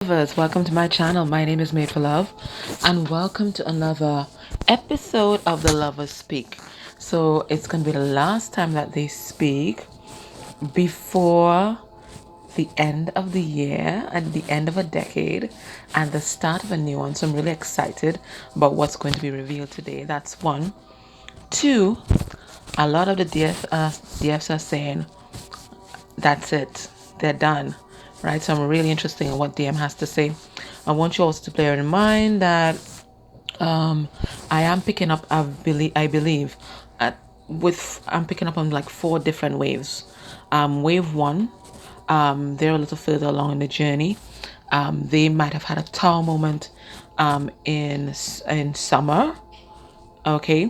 Luvers, welcome to my channel. My name is Made for Love, and welcome to another episode of the Lovers Speak. So it's going to be the last time that they speak before the end of the year and the end of a decade and the start of a new one. So I'm really excited about what's going to be revealed today. That's one. Two, a lot of the DFs are saying that's it, they're done, right? So I'm really interested in what DM has to say. I want you also to bear in mind that I am picking up, I believe I'm picking up on like four different waves. Wave one, they're a little further along in the journey. They might have had a tower moment in summer, okay,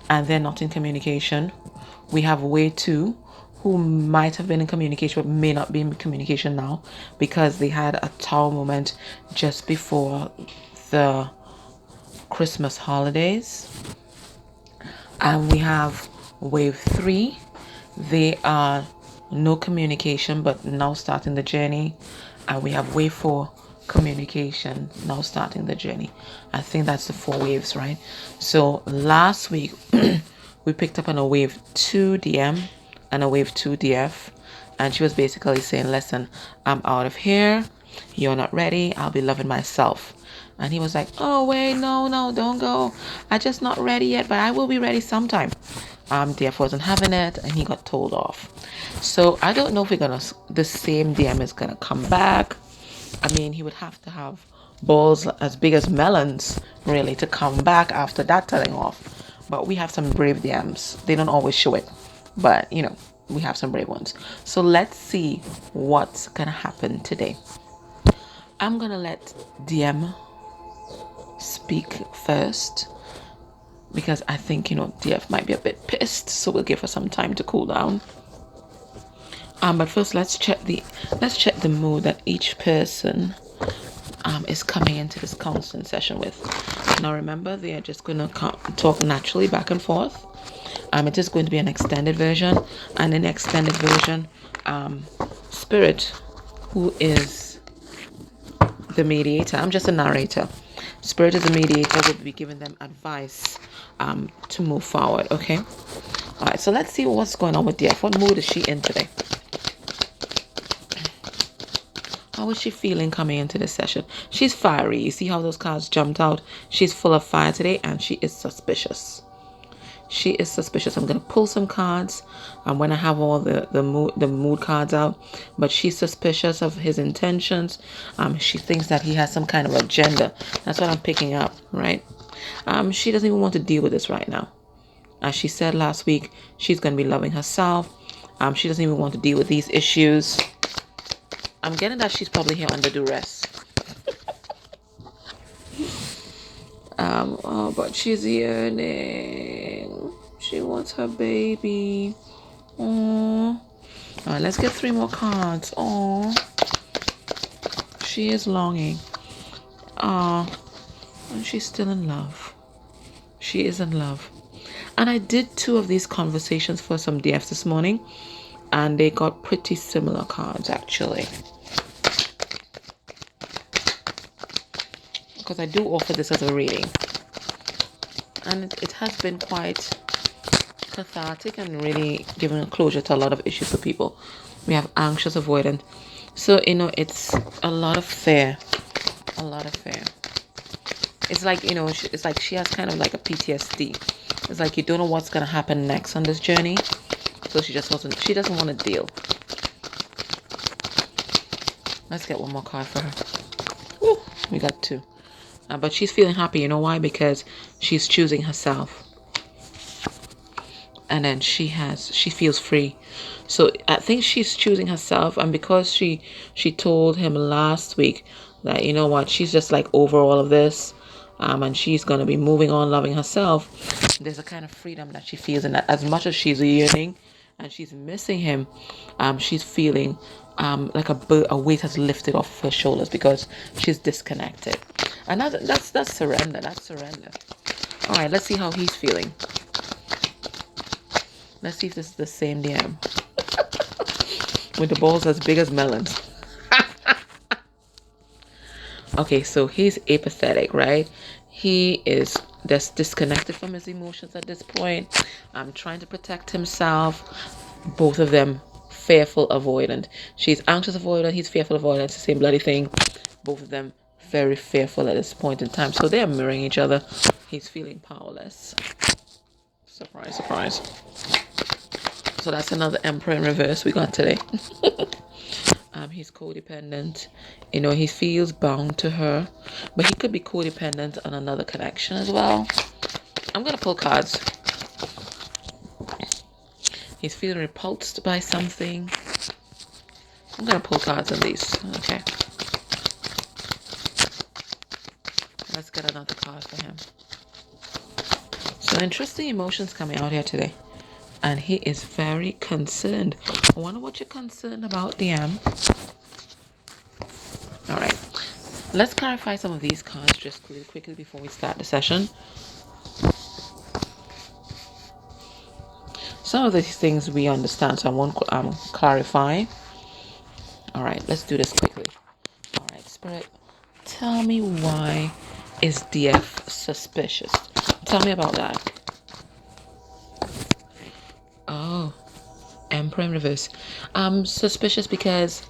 and they're not in communication. We have way two, who might have been in communication but may not be in communication now because they had a tower moment just before the Christmas holidays. And we have wave three. They are no communication but now starting the journey. And we have wave four, communication, now starting the journey. I think that's the four waves, right? So last week we picked up on a wave 2 DM and a wave 2 DF, and she was basically saying, listen, I'm out of here, you're not ready, I'll be loving myself. And he was like, oh wait, no, don't go, I'm just not ready yet, but I will be ready sometime. DF wasn't having it and he got told off. So I don't know if the same DM is gonna come back. I mean, he would have to have balls as big as melons really to come back after that telling off. But we have some brave DMs. They don't always show it, but we have some brave ones. So let's see what's gonna happen today. I'm gonna let DM speak first because I think DF might be a bit pissed, so we'll give her some time to cool down. But first let's check the mood that each person is coming into this counseling session with. Now remember, they are just going to talk naturally back and forth. It is going to be an extended version, and in the extended version, Spirit, who is the mediator, I'm just a narrator. Spirit is the mediator, will be giving them advice to move forward. Okay. All right. So let's see what's going on with DF. What mood is she in today? How is she feeling coming into this session? She's fiery. You see how those cards jumped out? She's full of fire today, and she is suspicious. She is suspicious. I'm going to pull some cards when I have all the mood cards out. But she's suspicious of his intentions. She thinks that he has some kind of agenda. That's what I'm picking up, right? She doesn't even want to deal with this right now. As she said last week, she's going to be loving herself. She doesn't even want to deal with these issues. I'm getting that she's probably here under duress. But she's yearning. She wants her baby. Aww. Alright, let's get 3 more cards. Aww. She is longing. And she's still in love. She is in love. And I did 2 of these conversations for some DFs this morning, and they got pretty similar cards actually. Because I do offer this as a reading, and it has been quite cathartic and really giving a closure to a lot of issues for people. We have anxious avoidant, so it's a lot of fear. It's like it's like she has kind of like a PTSD. It's like you don't know what's gonna happen next on this journey, so she doesn't want to deal. Let's get 1 more card for her. Ooh, we got 2. But she's feeling happy. You know why? Because she's choosing herself. And then she feels free. So I think she's choosing herself. And because she told him last week that, you know what, she's just like over all of this. And she's going to be moving on, loving herself. There's a kind of freedom that she feels in that. As much as she's yearning and she's missing him, she's feeling like a weight has lifted off her shoulders because she's disconnected. And that's surrender. That's surrender. All right, let's see how he's feeling. Let's see if this is the same DM. With the balls as big as melons. Okay, so he's apathetic, right? He is just disconnected from his emotions at this point. Trying to protect himself. Both of them fearful avoidant. She's anxious avoidant, he's fearful avoidant. It's the same bloody thing. Both of them very fearful at this point in time. So they're mirroring each other. He's feeling powerless. Surprise, surprise. So that's another Emperor in reverse we got today. He's codependent. You know, he feels bound to her, but he could be codependent on another connection as well. I'm gonna pull cards. He's feeling repulsed by something. I'm gonna pull cards on these. Okay. Let's get another card for him. So interesting emotions coming out here today. And he is very concerned. I wonder what you're concerned about, DM. Alright. Let's clarify some of these cards just quickly before we start the session. Some of these things we understand, so I won't clarify. Alright, let's do this quickly. Alright, Spirit, tell me why is DF suspicious? Tell me about that. Oh, Emperor in reverse. Suspicious because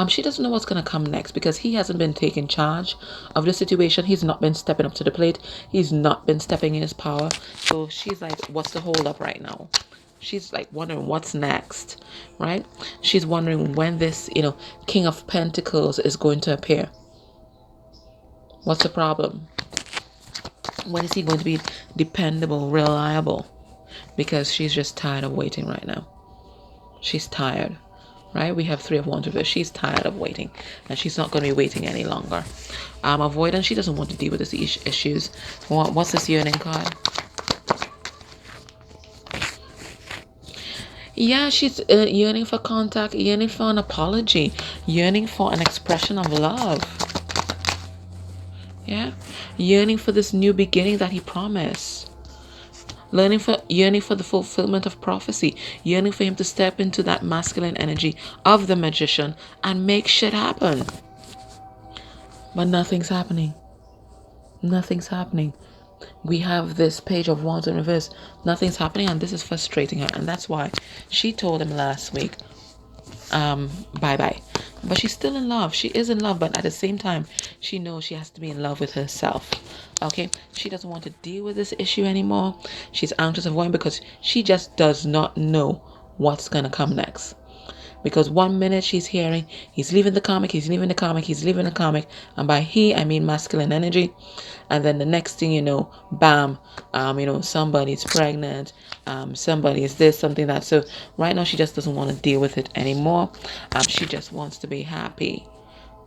she doesn't know what's gonna come next because he hasn't been taking charge of the situation. He's not been stepping up to the plate. He's not been stepping in his power. So she's like, what's the hold up right now? She's like wondering what's next, right? She's wondering when this, King of Pentacles is going to appear. What's the problem? When is he going to be dependable, reliable? Because she's just tired of waiting right now. She's tired, right? We have Three of Wands reversed. She's tired of waiting, and she's not going to be waiting any longer. Avoidance. She doesn't want to deal with these issues. What's this yearning card? Yeah, she's yearning for contact, yearning for an apology, yearning for an expression of love. Yeah, yearning for this new beginning that he promised. Yearning for the fulfillment of prophecy, yearning for him to step into that masculine energy of the magician and make shit happen. But nothing's happening. Nothing's happening. We have this Page of Wands in reverse. Nothing's happening, and this is frustrating her, and that's why she told him last week, bye-bye. But she's still in love. She is in love, but at the same time, she knows she has to be in love with herself. Okay? She doesn't want to deal with this issue anymore. She's anxious of going because she just does not know what's going to come next. Because 1 minute she's hearing, he's leaving the karmic, he's leaving the karmic, he's leaving the karmic. And by he, I mean masculine energy. And then the next thing you know, bam, somebody's pregnant, somebody is this, something that. So right now she just doesn't want to deal with it anymore. She just wants to be happy.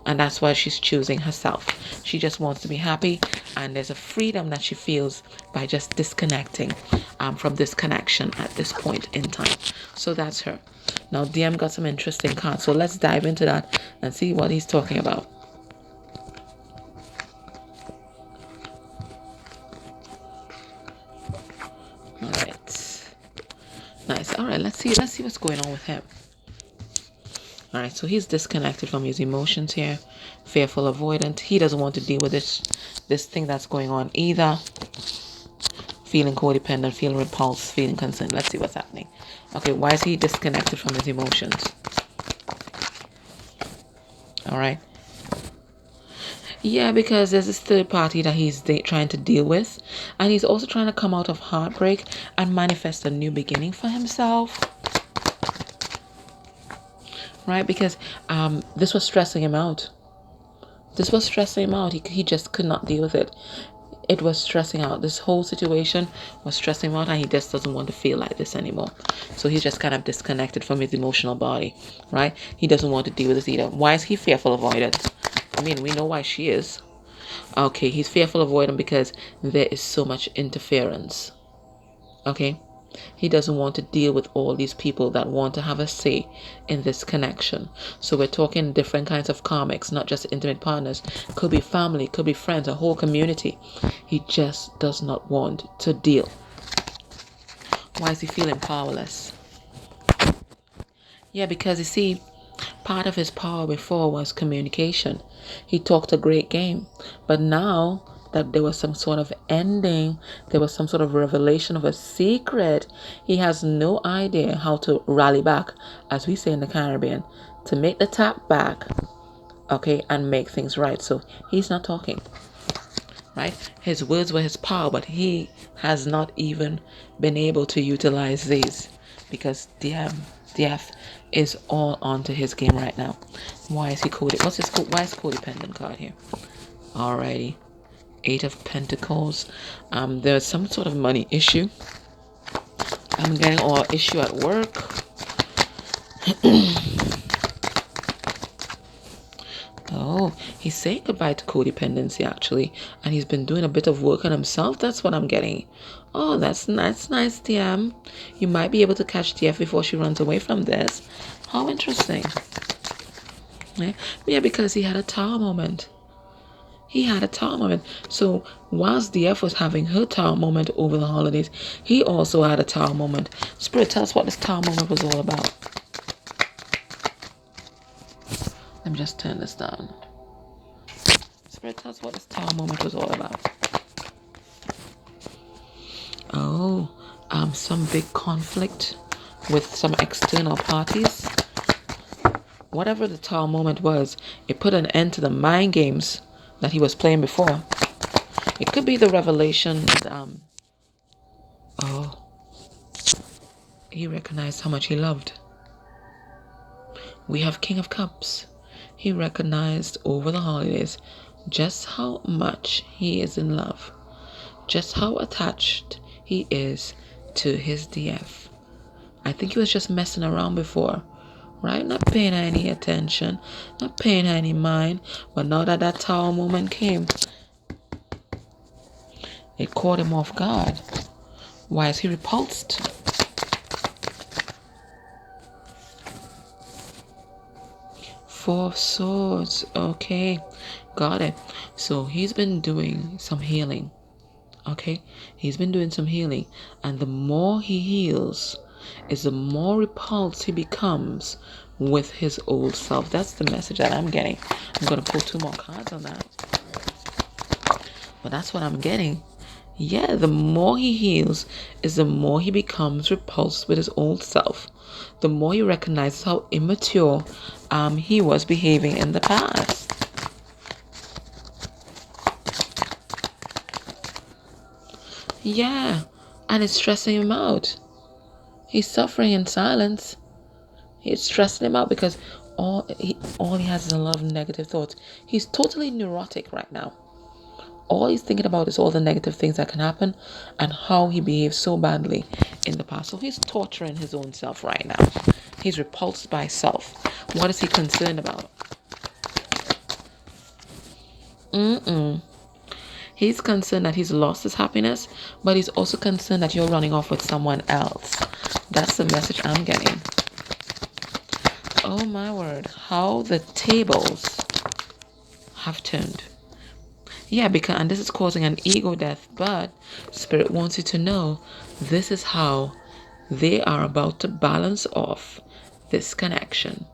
And that's why she's choosing herself. She just wants to be happy. And there's a freedom that she feels by just disconnecting from this connection at this point in time. So that's her. Now, DM got some interesting cards. So let's dive into that and see what he's talking about. All right. Nice. All right. Let's see what's going on with him. All right, so he's disconnected from his emotions here, fearful, avoidant. He doesn't want to deal with this thing that's going on either. Feeling codependent, feeling repulsed, feeling concerned. Let's see what's happening. Okay, why is he disconnected from his emotions? All right. Yeah, because there's this third party that he's trying to deal with, and he's also trying to come out of heartbreak and manifest a new beginning for himself. Right, because this was stressing him out. This was stressing him out. He just could not deal with it. It was stressing out. This whole situation was stressing him out, and he just doesn't want to feel like this anymore. So he's just kind of disconnected from his emotional body, right? He doesn't want to deal with this either. Why is he fearful avoidant? I mean, we know why she is. Okay, he's fearful avoidant because there is so much interference. Okay? He doesn't want to deal with all these people that want to have a say in this connection. So we're talking different kinds of karmics, not just intimate partners. Could be family, could be friends, a whole community. He just does not want to deal. Why is he feeling powerless? Yeah, because you see, Part of his power before was communication. He talked a great game. But now that there was some sort of ending, there was some sort of revelation of a secret, he has no idea how to rally back, as we say in the Caribbean, to make the tap back, okay, and make things right. So he's not talking, right? His words were his power, but he has not even been able to utilize these because DF is all onto his game right now. Why is he coded? Why is codependent card here? Alrighty. 8 of Pentacles. There's some sort of money issue. I'm getting or issue at work. Oh, he's saying goodbye to codependency actually, and he's been doing a bit of work on himself. That's what I'm getting. Oh, that's nice, DM. You might be able to catch DF before she runs away from this. How interesting. Yeah, because he had a tower moment. So whilst DF was having her tower moment over the holidays, he also had a tower moment. Spirit, tell us what this tower moment was all about. Let me just turn this down. Spirit, tell us what this tower moment was all about. Oh, some big conflict with some external parties. Whatever the tower moment was, it put an end to the mind games that he was playing before. It could be the revelation that, he recognized how much he loved. We have King of Cups. He recognized over the holidays just how much he is in love, just how attached he is to his DF. I think he was just messing around before, right? Not paying her any attention, not paying her any mind. But now that that tower moment came, it caught him off guard. Why is he repulsed? Four of Swords. Okay, got it. So he's been doing some healing. Okay, he's been doing some healing, and the more he heals is the more repulsed he becomes with his old self. That's the message that I'm getting. I'm going to pull 2 more cards on that, but that's what I'm getting. Yeah, the more he heals is the more he becomes repulsed with his old self. The more he recognizes how immature he was behaving in the past. Yeah, and it's stressing him out. He's suffering in silence. It's stressing him out because all he has is a lot of negative thoughts. He's totally neurotic right now. All he's thinking about is all the negative things that can happen and how he behaved so badly in the past. So he's torturing his own self right now. He's repulsed by self. What is he concerned about? He's concerned that he's lost his happiness, but he's also concerned that you're running off with someone else. That's the message I'm getting. Oh my word, how the tables have turned. Yeah, because, and this is causing an ego death, but Spirit wants you to know this is how they are about to balance off this connection,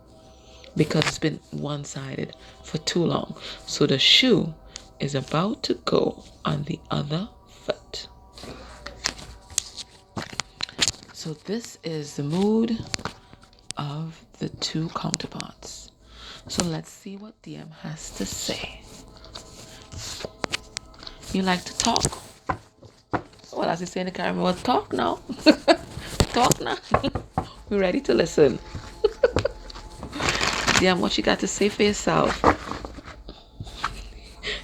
because it's been one-sided for too long. So the shoe is about to go on the other foot. So this is the mood of the 2 counterparts. So let's see what DM has to say. You like to talk? Well, as you say in the Caribbean, well, talk now. Talk now. We're ready to listen. DM, what you got to say for yourself?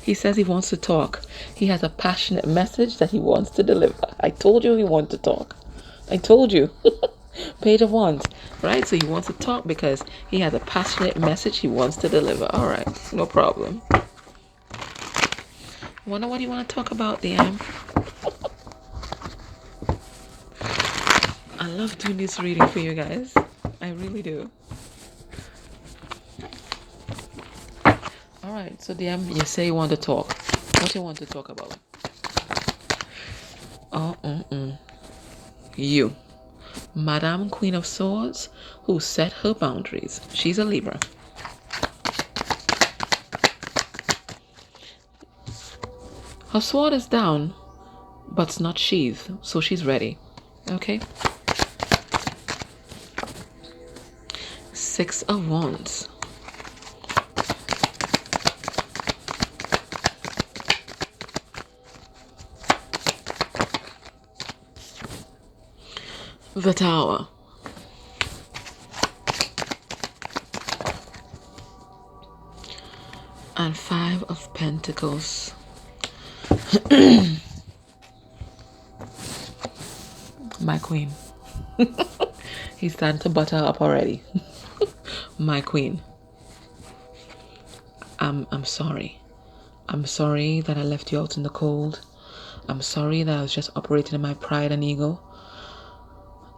He says he wants to talk. He has a passionate message that he wants to deliver. I told you he wants to talk. I told you. Page of Wands, right? So he wants to talk because he has a passionate message he wants to deliver. All right, no problem. Wonder what you want to talk about, DM. I love doing this reading for you guys. I really do. All right, so DM, you say you want to talk. What you want to talk about? You, Madame Queen of Swords, who set her boundaries. She's a Libra. Her sword is down, but it's not sheathed, so she's ready. Okay? 6 of Wands. The Tower. And 5 of Pentacles. My queen. He's starting to butter up already. My queen. I'm sorry. I'm sorry that I left you out in the cold. I'm sorry that I was just operating in my pride and ego.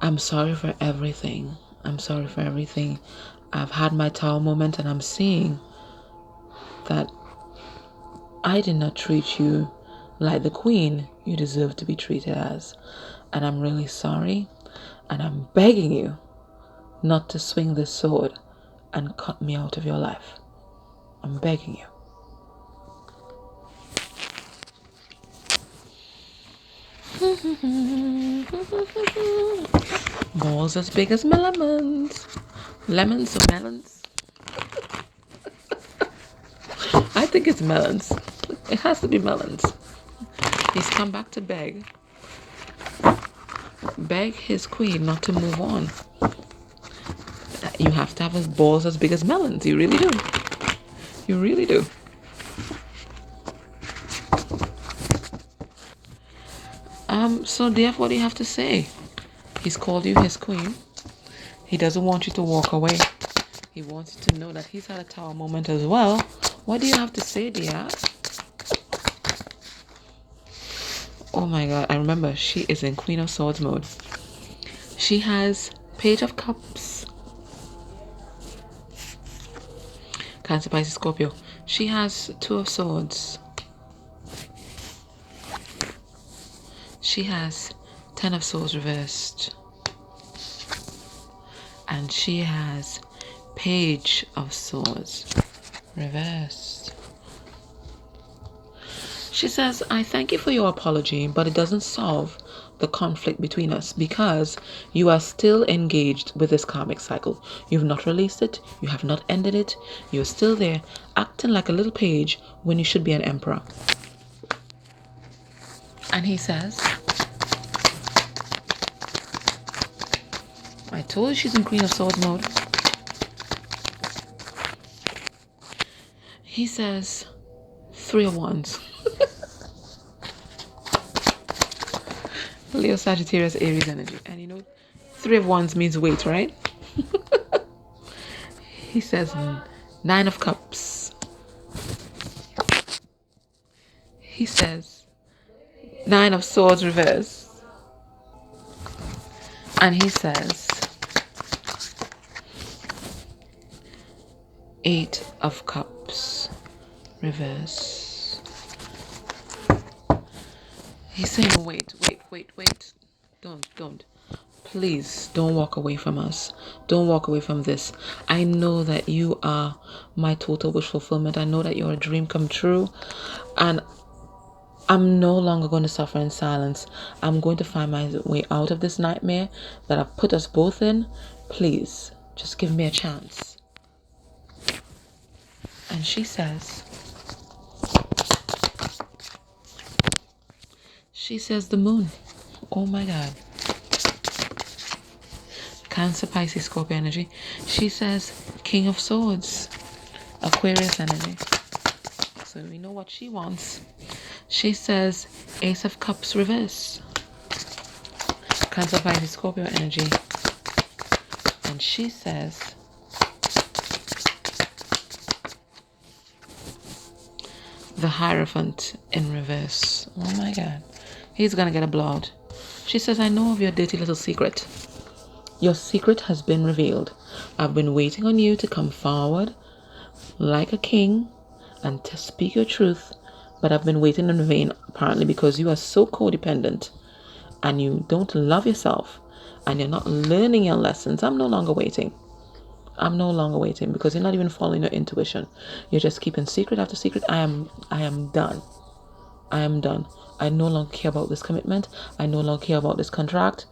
I'm sorry for everything. I'm sorry for everything. I've had my Tower moment, and I'm seeing that I did not treat you like the queen you deserve to be treated as. And I'm really sorry. And I'm begging you not to swing this sword and cut me out of your life. I'm begging you. Balls as big as my lemons. Lemons or melons? I think it's melons. It has to be melons. He's come back to beg. Beg his queen not to move on. You have to have his balls as big as melons. You really do. You really do. So therefore, what do you have to say? He's called you his queen. He doesn't want you to walk away. He wants you to know that he's had a Tower moment as well. What do you have to say, dear? Oh my God, I remember she is in Queen of Swords mode. She has Page of Cups. Cancer, Pisces, Scorpio. She has 2 of Swords. She has 10 of Swords reversed. And she has Page of Swords reversed. She says, I thank you for your apology, but it doesn't solve the conflict between us because you are still engaged with this karmic cycle. You've not released it. You have not ended it. You're still there acting like a little page when you should be an emperor. And he says, I told you she's in Queen of Swords mode. He says, 3 of Wands. Leo, Sagittarius, Aries energy. And you know, 3 of Wands means wait, right? He says 9 of Cups. He says 9 of Swords reverse. And he says 8 of Cups reverse. He's saying wait. Don't. Please don't walk away from us. Don't walk away from this. I know that you are my total wish fulfillment. I know that you're a dream come true. And I'm no longer going to suffer in silence. I'm going to find my way out of this nightmare that I've put us both in. Please, just give me a chance. And she says, the moon. Oh my God. Cancer, Pisces, Scorpio energy. She says King of Swords, Aquarius energy. So we know what she wants. She says Ace of Cups reverse, Cancer, Pisces, Scorpio energy. And she says the Hierophant in reverse. Oh my God. He's gonna get a blowout. She says, I know of your dirty little secret. Your secret has been revealed. I've been waiting on you to come forward like a king and to speak your truth, but I've been waiting in vain, apparently, because you are so codependent and you don't love yourself and you're not learning your lessons. I'm no longer waiting. Because you're not even following your intuition. You're just keeping secret after secret. I am done. I am done. I no longer care about this commitment. I no longer care about this contract.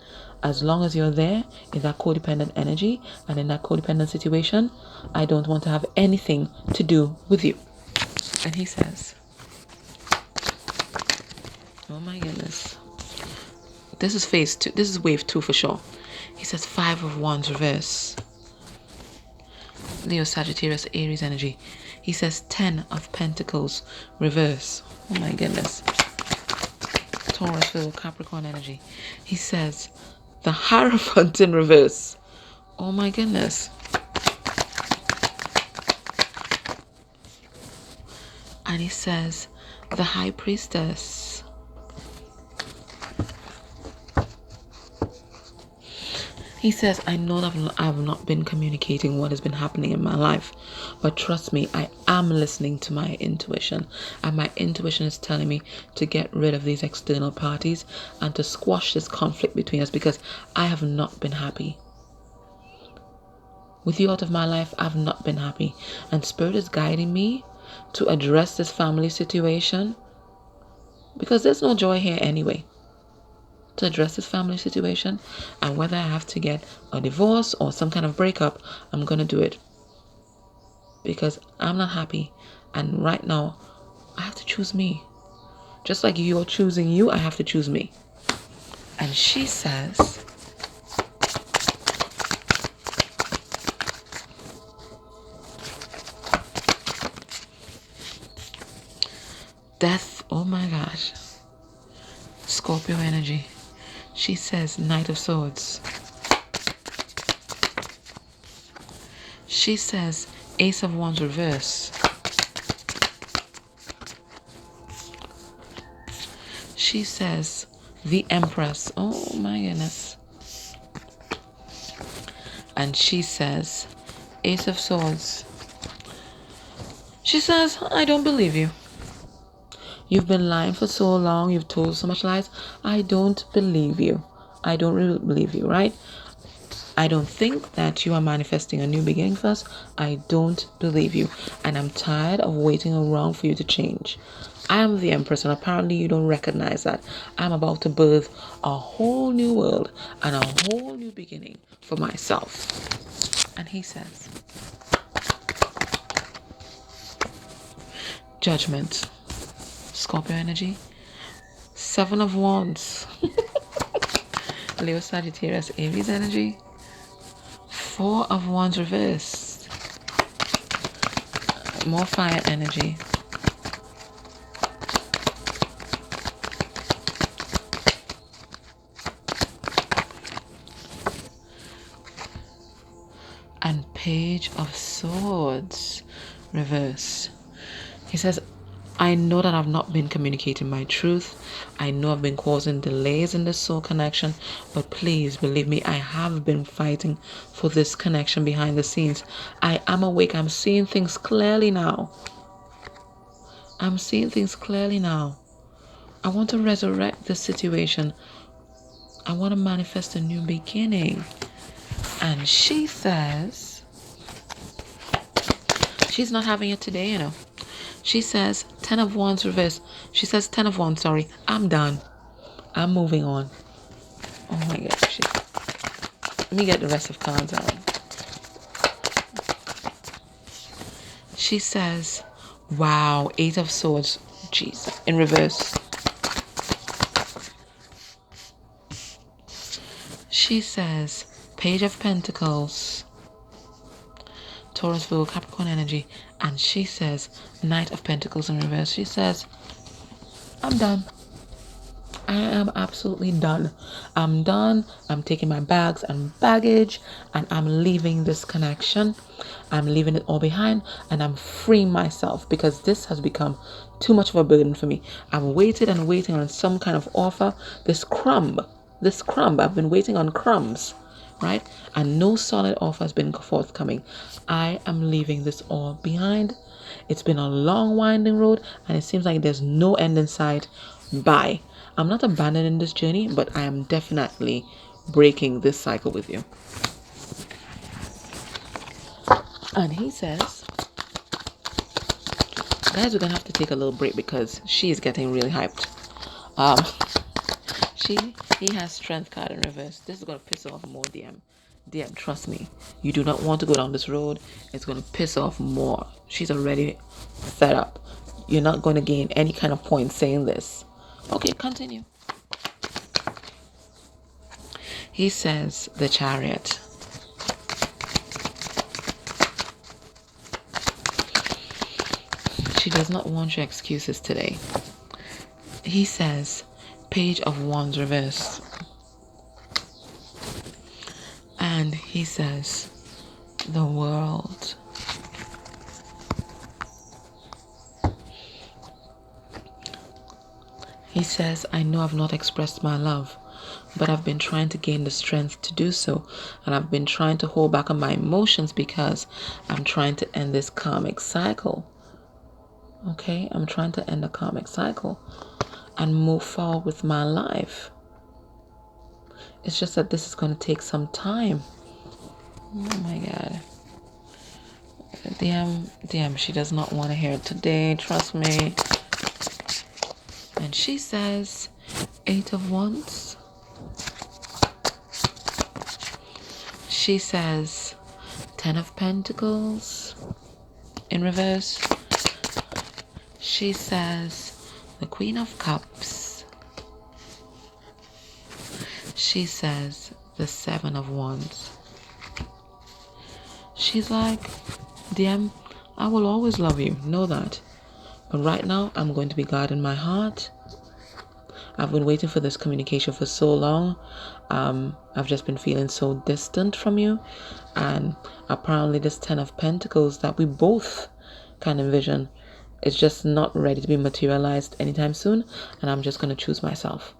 As long as you're there in that codependent energy and in that codependent situation, I don't want to have anything to do with you. And he says, oh my goodness. This is phase 2. This is wave 2 for sure. He says 5 of Wands reverse. Leo, Sagittarius, Aries energy. He says 10 of Pentacles reverse. Oh my goodness. Taurus, Virgo, Capricorn energy. He says the Hierophant in reverse. Oh my goodness. And he says the High Priestess. He says, I know that I've not been communicating what has been happening in my life, but trust me, I am listening to my intuition, and my intuition is telling me to get rid of these external parties and to squash this conflict between us, because I have not been happy. With you out of my life, I've not been happy, and Spirit is guiding me to address this family situation, because there's no joy here anyway. To address this family situation, and whether I have to get a divorce or some kind of breakup, I'm gonna do it, because I'm not happy, and right now I have to choose me. Just like you're choosing you, I have to choose me. And she says, death. Oh my gosh. Scorpio energy. She says Knight of Swords. She says Ace of Wands reverse. She says the Empress. Oh my goodness. And she says Ace of Swords. She says, I don't believe you. You've been lying for so long. You've told so much lies. I don't believe you. I don't really believe you, right? I don't think that you are manifesting a new beginning for us. I don't believe you. And I'm tired of waiting around for you to change. I am the Empress, and apparently you don't recognize that. I'm about to birth a whole new world and a whole new beginning for myself. And he says, Judgment. Scorpio energy. 7 of Wands. Leo, Sagittarius, Aries energy. 4 of Wands reversed. More fire energy. And Page of Swords reverse. He says, I know that I've not been communicating my truth. I know I've been causing delays in this soul connection, but please believe me, I have been fighting for this connection behind the scenes. I am awake. I'm seeing things clearly now. I'm seeing things clearly now. I want to resurrect this situation. I want to manifest a new beginning. And she says, she's not having it today, you know. She says 10 of Wands reverse. She says 10 of Wands, sorry. I'm done. I'm moving on. Oh my gosh. Let me get the rest of cards out. She says, wow, 8 of Swords. Jesus. In reverse. She says Page of Pentacles. Taurus, Virgo, Capricorn energy. And she says Knight of Pentacles in reverse. She says, I'm done. I am absolutely done. I'm done. I'm taking my bags and baggage, and I'm leaving this connection. I'm leaving it all behind, and I'm freeing myself, because this has become too much of a burden for me. I've waited and waiting on some kind of offer. This crumb, I've been waiting on crumbs, right? And no solid offer has been forthcoming. I am leaving this all behind. It's been a long winding road, and it seems like there's no end in sight. Bye. I'm not abandoning this journey, but I am definitely breaking this cycle with you. And he says Guys, we're gonna have to take a little break because she is getting really hyped. Um, he has strength card in reverse. This is gonna piss off more DM. DM, trust me. You do not want to go down this road. It's gonna piss off more. She's already fed up. You're not going to gain any kind of point saying this. Okay, continue. He says the Chariot. She does not want your excuses today. He says Page of Wands reverse. And he says the World. He says, I know I've not expressed my love, but I've been trying to gain the strength to do so. And I've been trying to hold back on my emotions because I'm trying to end this karmic cycle. Okay, I'm trying to end the karmic cycle and move forward with my life. It's just that this is going to take some time. Oh my God. DM, she does not want to hear it today. Trust me. And she says, 8 of Wands. She says, 10 of Pentacles in reverse. She says, the Queen of Cups. She says, the 7 of Wands. She's like, DM, I will always love you. Know that. But right now, I'm going to be guarding my heart. I've been waiting for this communication for so long. I've just been feeling so distant from you. And apparently this 10 of Pentacles that we both can envision is just not ready to be materialized anytime soon. And I'm just going to choose myself.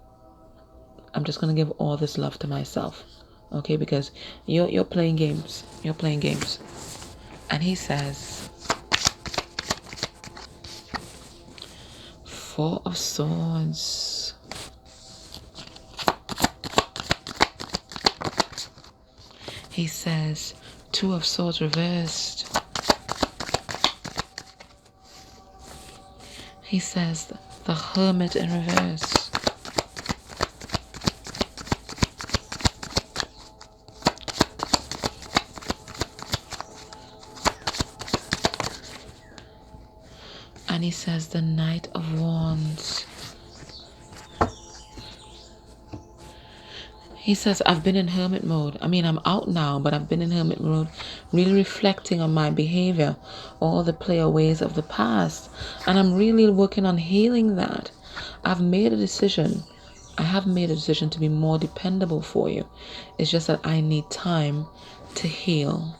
I'm just going to give all this love to myself. Okay, because you're playing games. You're playing games. And he says, 4 of Swords. He says, 2 of Swords reversed. He says, the Hermit in reverse. And he says, the Knight of Wands. He says, I've been in hermit mode. I mean, I'm out now, but I've been in hermit mode, really reflecting on my behavior, all the playaways of the past. And I'm really working on healing that. I've made a decision. I have made a decision to be more dependable for you. It's just that I need time to heal.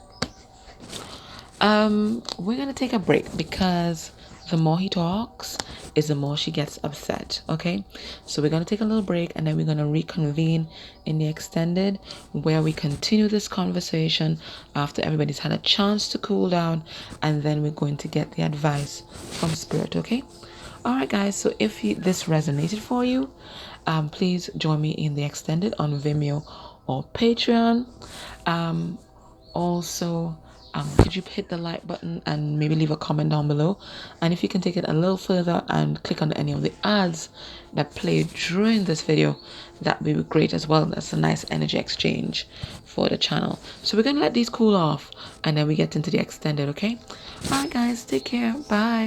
We're going to take a break because the more he talks is the more she gets upset. Okay, so we're going to take a little break and then we're going to reconvene in the extended where we continue this conversation after everybody's had a chance to cool down, and then we're going to get the advice from spirit. Okay, all right guys, so if this resonated for you, please join me in the extended on Vimeo or Patreon. Also, could you hit the like button and maybe leave a comment down below? And if you can take it a little further and click on any of the ads that play during this video, that would be great as well. That's a nice energy exchange for the channel. So we're going to let these cool off and then we get into the extended, okay? All right guys, take care. Bye.